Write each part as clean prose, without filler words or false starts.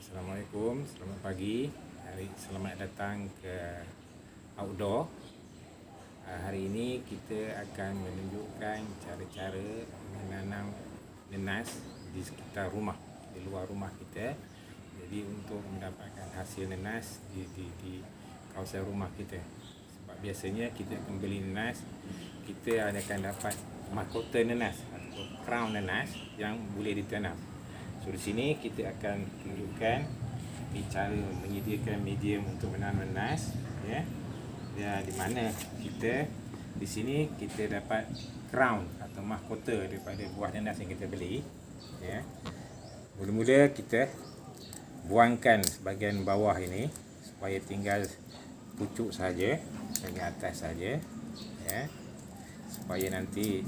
Assalamualaikum, selamat pagi. Selamat datang ke outdoor. Hari ini kita akan menunjukkan cara-cara menanam nenas di sekitar rumah, di luar rumah kita. Jadi untuk mendapatkan hasil nenas di kawasan rumah kita. Sebab biasanya kita akan beli nenas, kita akan dapat mahkota nenas atau crown nenas yang boleh ditanam. So di sini kita akan tunjukkan cara menyediakan medium untuk menanam nenas, ya. Ya, di mana kita di sini kita dapat crown atau mahkota daripada buah nenas yang kita beli, ya. Mula-mula kita buangkan sebahagian bawah ini supaya tinggal pucuk saja, bahagian atas saja, ya. Supaya nanti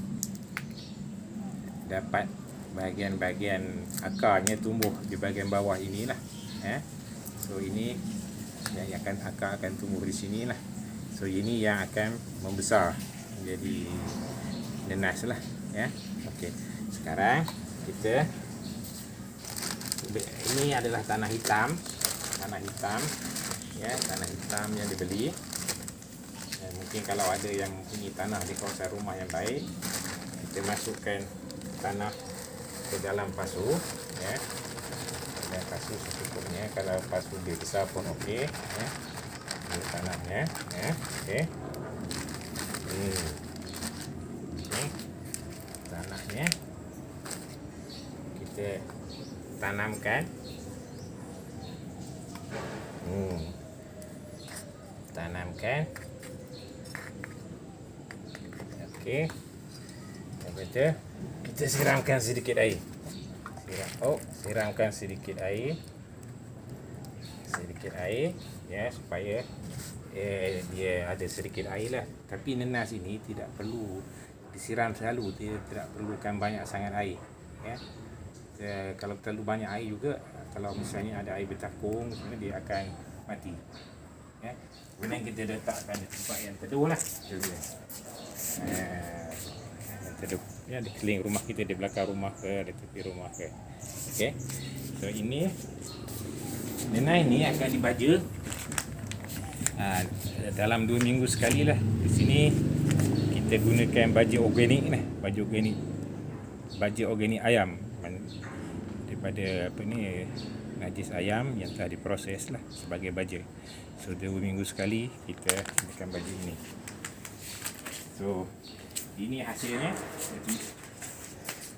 dapat bahagian-bahagian akarnya tumbuh di bahagian bawah inilah, ya. So ini yang akar akan tumbuh di sinilah. So ini yang akan membesar menjadi nenas lah, ya. Okey. Sekarang kita, ini adalah tanah hitam, ya, tanah hitam yang dibeli. Dan mungkin kalau ada yang mempunyai tanah di kawasan rumah yang baik, kita masukkan tanah ke dalam pasu, ya. Dan pasu secukupnya, kalau pasu dia besar pun okey, ya. Ini tanahnya, ya. Okey. Ini tanahnya kita tanamkan. Tanamkan. Okey. Lepas tu kita siramkan sedikit air. Siramkan sedikit air, ya, supaya dia ada sedikit air lah. Tapi nenas ini tidak perlu disiram selalu, dia tidak perlukan banyak sangat air, ya. Kalau terlalu banyak air juga, kalau misalnya ada air bertakung, dia akan mati, ya. Kemudian kita letakkan di tempat yang teduh lah, teduh, ya, di keliling rumah kita, di belakang rumah ke, di tepi rumah ke. Okey. So ini nenas ini akan dibaja dalam 2 minggu sekali lah. Di sini kita gunakan baja organik lah, baja organik ayam, daripada najis ayam yang telah diproses lah sebagai baja. So 2 minggu sekali kita gunakan baja ini. So ini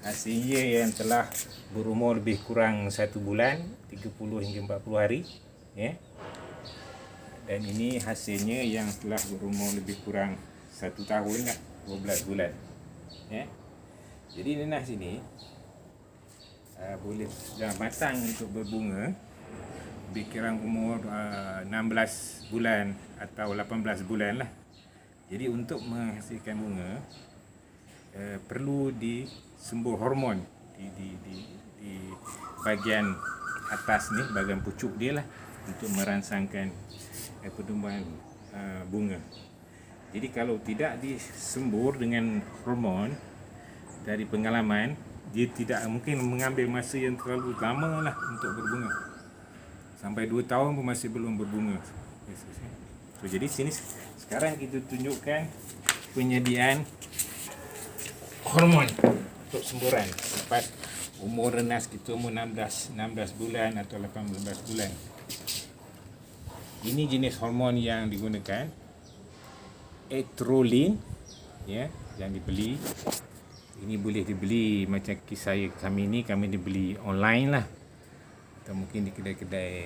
hasilnya yang telah berumur lebih kurang 1 bulan, 30 hingga 40 hari, ya. Dan ini hasilnya yang telah berumur lebih kurang 1 tahun lah, 12 bulan, ya. Jadi nenas ini boleh dah matang untuk berbunga lebih kurang umur 16 bulan atau 18 bulan lah. Jadi untuk menghasilkan bunga perlu disembur hormon di bahagian atas ni, bahagian pucuk dia lah, untuk merangsangkan pertumbuhan bunga. Jadi kalau tidak disembur dengan hormon, dari pengalaman, dia tidak mungkin mengambil masa yang terlalu lama lah untuk berbunga. Sampai 2 tahun pun masih belum berbunga. So, jadi sini sekarang kita tunjukkan penyediaan hormon untuk semburan lepas umur nenas kita umur 16 bulan atau 18 bulan. Ini jenis hormon yang digunakan, Etrolin, ya, yang dibeli. Ini boleh dibeli macam kami dibeli online lah, atau mungkin di kedai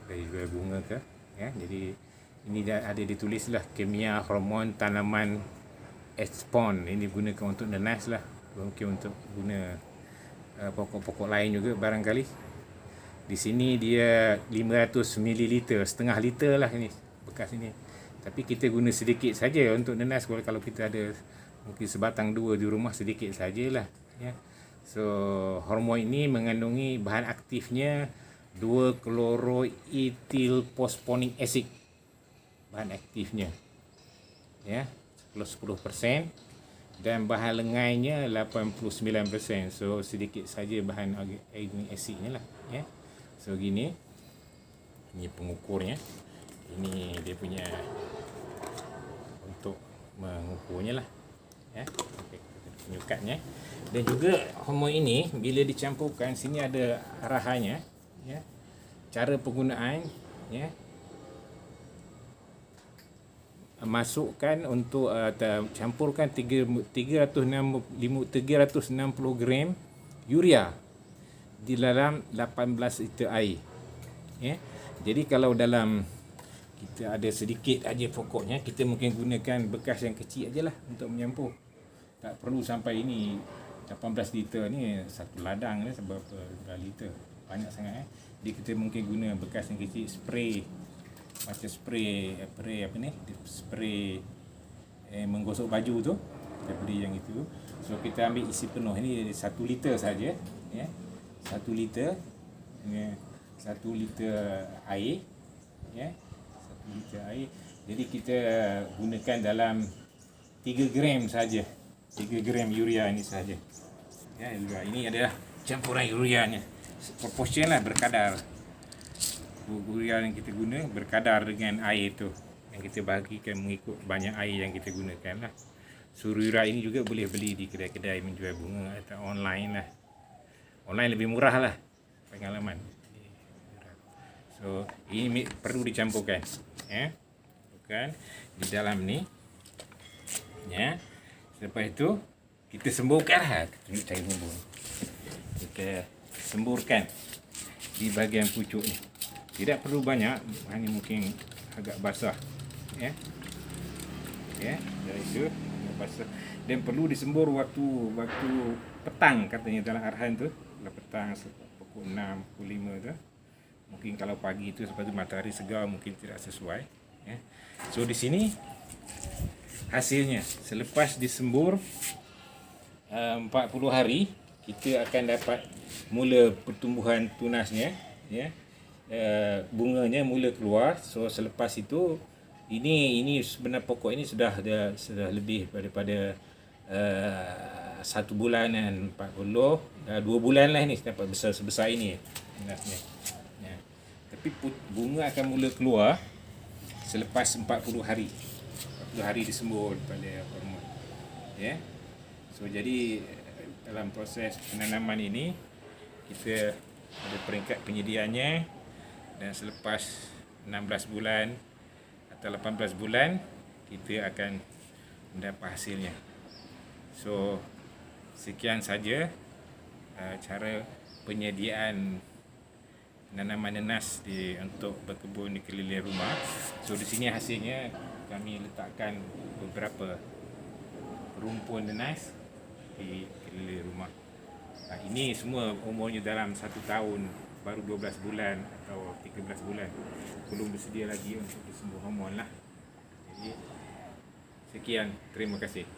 jual bunga ke, ya. Jadi ini dah ada ditulis lah, kimia hormon tanaman Espon. Ini digunakan untuk nenas lah, mungkin untuk guna pokok-pokok lain juga barangkali. Di sini dia 500 ml, setengah liter lah ini bekas ini. Tapi kita guna sedikit saja untuk nenas. Kalau kita ada mungkin sebatang 2 di rumah, sedikit sajalah, ya. So hormon ini mengandungi bahan aktifnya 2-chloroethylphosphonic acid, bahan aktifnya, ya, 10%, dan bahan lengainya 89%. So sedikit saja bahan organic acidnya lah, ya. So gini, ini pengukurnya, ini dia punya untuk mengukurnya lah, ya. Okey, kita tunjukkannya. Dan juga hormon ini bila dicampurkan, sini ada arahannya, ya. Cara penggunaan, ya. Masukkan untuk campurkan 360 gram urea di dalam 18 liter air, ya. Jadi kalau dalam kita ada sedikit aja pokoknya, kita mungkin gunakan bekas yang kecil aja lah untuk menyampur. Tak perlu sampai ini 18 liter ni satu ladang ni seberapa liter, banyak sangat. Jadi kita mungkin guna bekas yang kecil, spray macam spray apa ni, spray menggosok baju tu, kita beli yang itu. So kita ambil isi penuh, ini 1 liter saja, ya. 1 liter, ya. 1 liter air, ya. 1 liter air. Jadi kita gunakan dalam 3 gram saja, 3 gram urea ini saja, ya. Ini adalah campuran ureanya, proportion lah, berkadar. Urea yang kita guna berkadar dengan air tu yang kita bahagikan mengikut banyak air yang kita gunakan lah. So urea ini juga boleh beli di kedai-kedai menjual bunga atau online lah. Online lebih murah lah pengalaman. So ini perlu dicampurkan, ya. Bukan di dalam ni, ya. Selepas itu kita semburkan lah. Tunjuk cara sembur. Kita semburkan di bahagian pucuk ni. Tidak perlu banyak, hanya mungkin agak basah, ya. Ya, dari itu agak basah. Dan perlu disembur waktu petang, katanya dalam arahan tu. Kalau petang pukul 6, pukul 5 tu. Mungkin kalau pagi itu sebab tu matahari segar mungkin tidak sesuai, ya. So di sini hasilnya selepas disembur 40 hari, kita akan dapat mula pertumbuhan tunasnya, ya. Bunganya mula keluar. So selepas itu ini sebenarnya pokok ini sudah lebih daripada 1 bulan dan 40 2 bulan lah ini dapat besar sebesar ini, ya. Tapi bunga akan mula keluar selepas 40 hari disembur pada hormon, ya. So jadi dalam proses penanaman ini kita ada peringkat penyediaannya. Dan selepas 16 bulan atau 18 bulan kita akan mendapat hasilnya. So sekian saja cara penyediaan tanaman nenas untuk berkebun di keliling rumah. So di sini hasilnya kami letakkan beberapa rumpun nenas di keliling rumah. Ini semua umurnya dalam 1 tahun, baru 12 bulan atau 13 bulan. Belum bersedia lagi untuk disembur hormon lah. Jadi sekian, terima kasih.